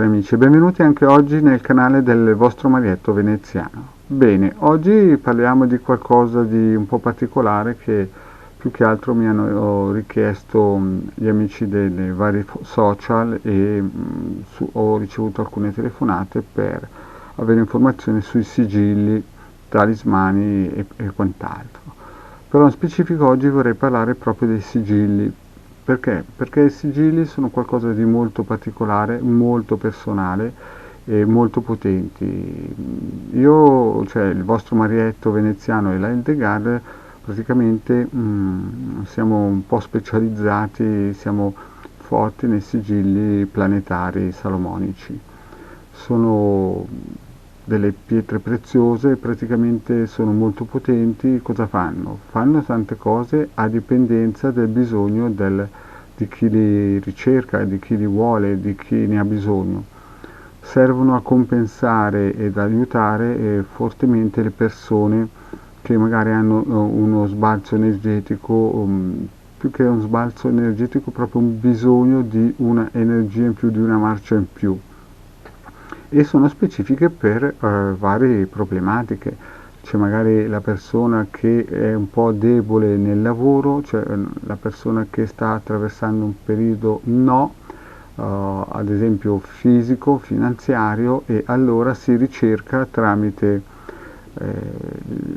amici e benvenuti anche oggi nel canale del vostro Marietto Veneziano. Bene, oggi parliamo di qualcosa di un po' particolare che più che altro mi hanno richiesto gli amici dei vari social e ho ricevuto alcune telefonate per avere informazioni sui sigilli, talismani e quant'altro. Però in specifico oggi vorrei parlare proprio dei sigilli. Perché? Perché i sigilli sono qualcosa di molto particolare, molto personale e molto potenti. Io, cioè il vostro Marietto Veneziano e la Hildegard, praticamente siamo un po' specializzati, siamo forti nei sigilli planetari salomonici. Sono delle pietre preziose, praticamente sono molto potenti. Cosa fanno? Fanno tante cose a dipendenza del bisogno di chi li ricerca, di chi li vuole, di chi ne ha bisogno. Servono a compensare ed aiutare fortemente le persone che magari hanno uno sbalzo energetico, più che un sbalzo energetico, proprio un bisogno di una energia in più, di una marcia in più, e sono specifiche per varie problematiche. C'è magari la persona che è un po' debole nel lavoro, cioè la persona che sta attraversando un periodo ad esempio fisico, finanziario, e allora si ricerca tramite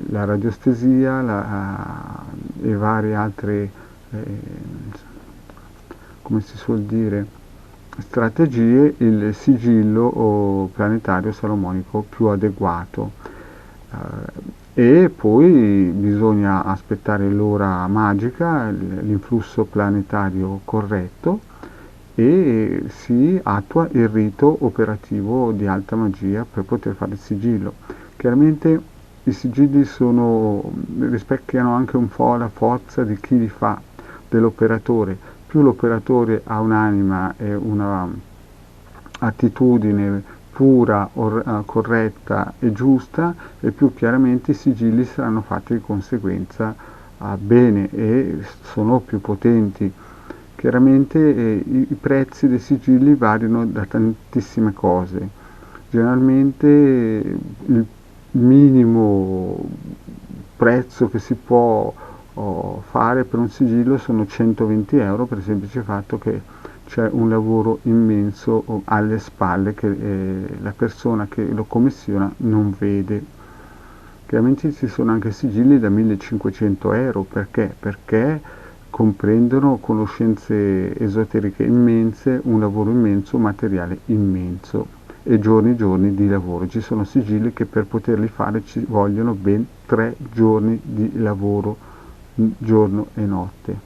la radiostesia e varie altre, come si suol dire, strategie, il sigillo planetario salomonico più adeguato. E poi bisogna aspettare l'ora magica, l'influsso planetario corretto, e si attua il rito operativo di alta magia per poter fare il sigillo. Chiaramente i sigilli rispecchiano anche un po' la forza di chi li fa, dell'operatore. Più l'operatore ha un'anima e una attitudine pura, corretta e giusta, e più chiaramente i sigilli saranno fatti di conseguenza bene e sono più potenti. Chiaramente i prezzi dei sigilli variano da tantissime cose. Generalmente il minimo prezzo che si può fare per un sigillo sono 120 euro, per il semplice fatto che c'è un lavoro immenso alle spalle che la persona che lo commissiona non vede. Chiaramente ci sono anche sigilli da 1500 euro, perché? Perché comprendono conoscenze esoteriche immense, un lavoro immenso, un materiale immenso e giorni e giorni di lavoro. Ci sono sigilli che per poterli fare ci vogliono ben 3 giorni di lavoro, giorno e notte.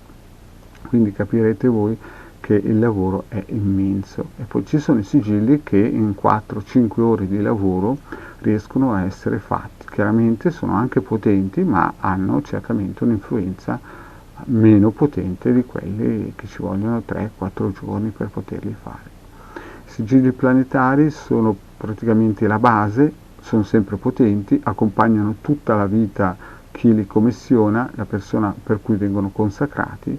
Quindi capirete voi che il lavoro è immenso. E poi ci sono i sigilli che in 4-5 ore di lavoro riescono a essere fatti. Chiaramente sono anche potenti, ma hanno certamente un'influenza meno potente di quelli che ci vogliono 3-4 giorni per poterli fare. I sigilli planetari sono praticamente la base, sono sempre potenti, accompagnano tutta la vita chi li commissiona, la persona per cui vengono consacrati,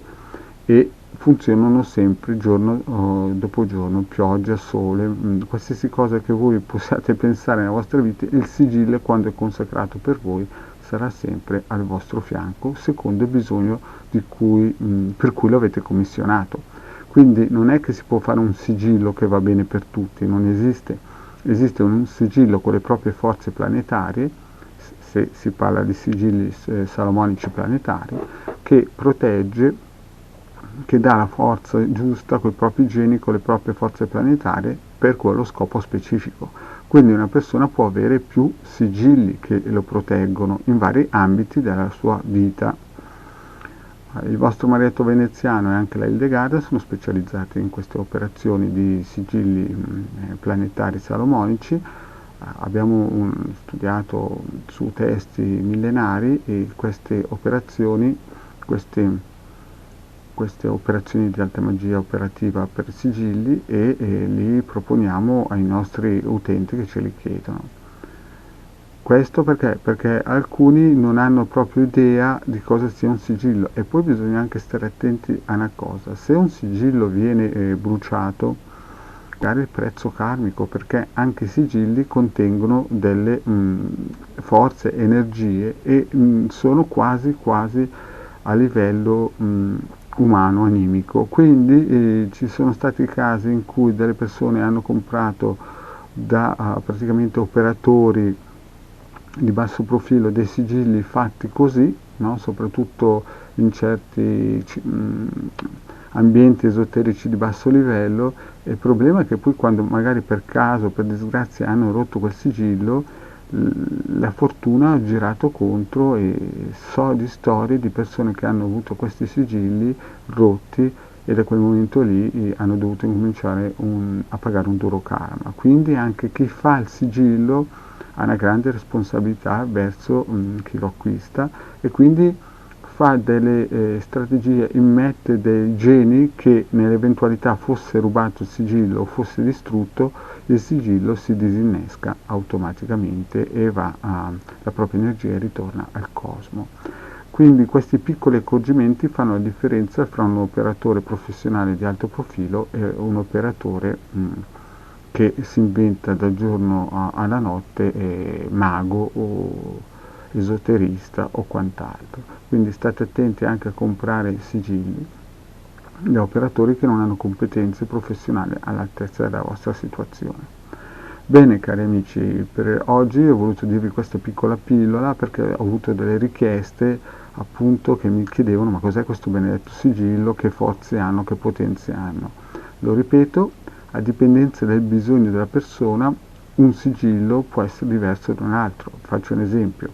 e funzionano sempre giorno dopo giorno, pioggia, sole, qualsiasi cosa che voi possiate pensare nella vostra vita, il sigillo, quando è consacrato per voi, sarà sempre al vostro fianco secondo il bisogno per cui lo avete commissionato. Quindi non è che si può fare un sigillo che va bene per tutti, non esiste. Esiste un sigillo con le proprie forze planetarie, se si parla di sigilli salomonici planetari, che protegge, che dà la forza giusta con i propri geni, con le proprie forze planetarie per quello scopo specifico. Quindi una persona può avere più sigilli che lo proteggono in vari ambiti della sua vita. Il vostro Marietto Veneziano e anche la Hildegard sono specializzati in queste operazioni di sigilli planetari salomonici. Abbiamo studiato su testi millenari e queste operazioni di alta magia operativa per sigilli e li proponiamo ai nostri utenti che ce li chiedono. Questo perché? Perché alcuni non hanno proprio idea di cosa sia un sigillo, e poi bisogna anche stare attenti a una cosa: se un sigillo viene bruciato, verificare il prezzo karmico, perché anche i sigilli contengono delle forze, energie e sono quasi a livello umano, animico. Quindi ci sono stati casi in cui delle persone hanno comprato da praticamente operatori di basso profilo dei sigilli fatti così, no? Soprattutto in certi ambienti esoterici di basso livello, e il problema è che poi quando magari per caso, per disgrazia, hanno rotto quel sigillo, la fortuna ha girato contro, e so di storie di persone che hanno avuto questi sigilli rotti e da quel momento lì hanno dovuto incominciare a pagare un duro karma. Quindi anche chi fa il sigillo ha una grande responsabilità verso chi lo acquista, e quindi fa delle strategie, immette dei geni che nell'eventualità fosse rubato il sigillo o fosse distrutto, il sigillo si disinnesca automaticamente e la propria energia ritorna al cosmo. Quindi questi piccoli accorgimenti fanno la differenza fra un operatore professionale di alto profilo e un operatore che si inventa dal giorno alla notte mago o esoterista o quant'altro. Quindi state attenti anche a comprare sigilli da operatori che non hanno competenze professionali all'altezza della vostra situazione. Bene cari amici, per oggi ho voluto dirvi questa piccola pillola perché ho avuto delle richieste appunto che mi chiedevano: ma cos'è questo benedetto sigillo, che forze hanno, che potenze hanno. Lo ripeto, a dipendenza del bisogno della persona un sigillo può essere diverso da un altro. Faccio un esempio: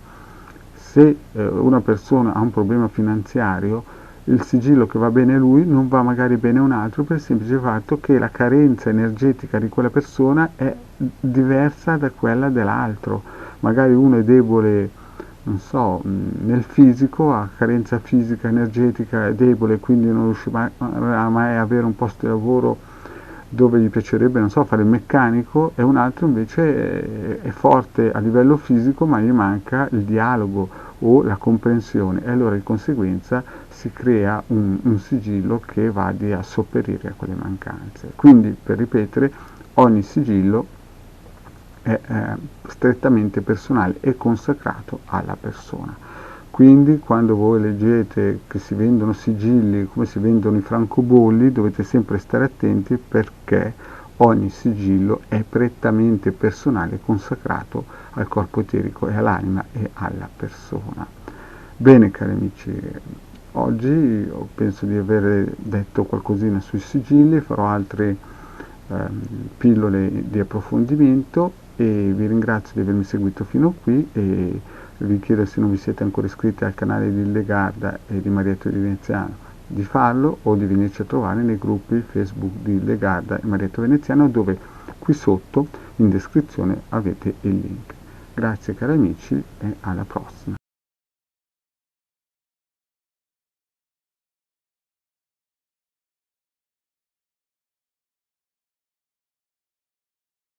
se una persona ha un problema finanziario, il sigillo che va bene a lui non va magari bene a un altro, per il semplice fatto che la carenza energetica di quella persona è diversa da quella dell'altro. Magari uno è debole, non so, nel fisico, ha carenza fisica, energetica, è debole, quindi non riuscirà mai a avere un posto di lavoro dove gli piacerebbe, non so, fare il meccanico, e un altro invece è forte a livello fisico ma gli manca il dialogo o la comprensione, e allora di conseguenza si crea un sigillo che va a sopperire a quelle mancanze. Quindi, per ripetere, ogni sigillo è strettamente personale e consacrato alla persona. Quindi quando voi leggete che si vendono sigilli come si vendono i francobolli, dovete sempre stare attenti, perché ogni sigillo è prettamente personale, consacrato al corpo eterico e all'anima e alla persona. Bene cari amici, oggi penso di aver detto qualcosina sui sigilli, farò altre pillole di approfondimento, e vi ringrazio di avermi seguito fino qui, e vi chiedo, se non vi siete ancora iscritti al canale di Legarda e di Marietto di Veneziano, di farlo, o di venirci a trovare nei gruppi Facebook di Legarda e Marietto Veneziano, dove qui sotto in descrizione avete il link. Grazie cari amici e alla prossima.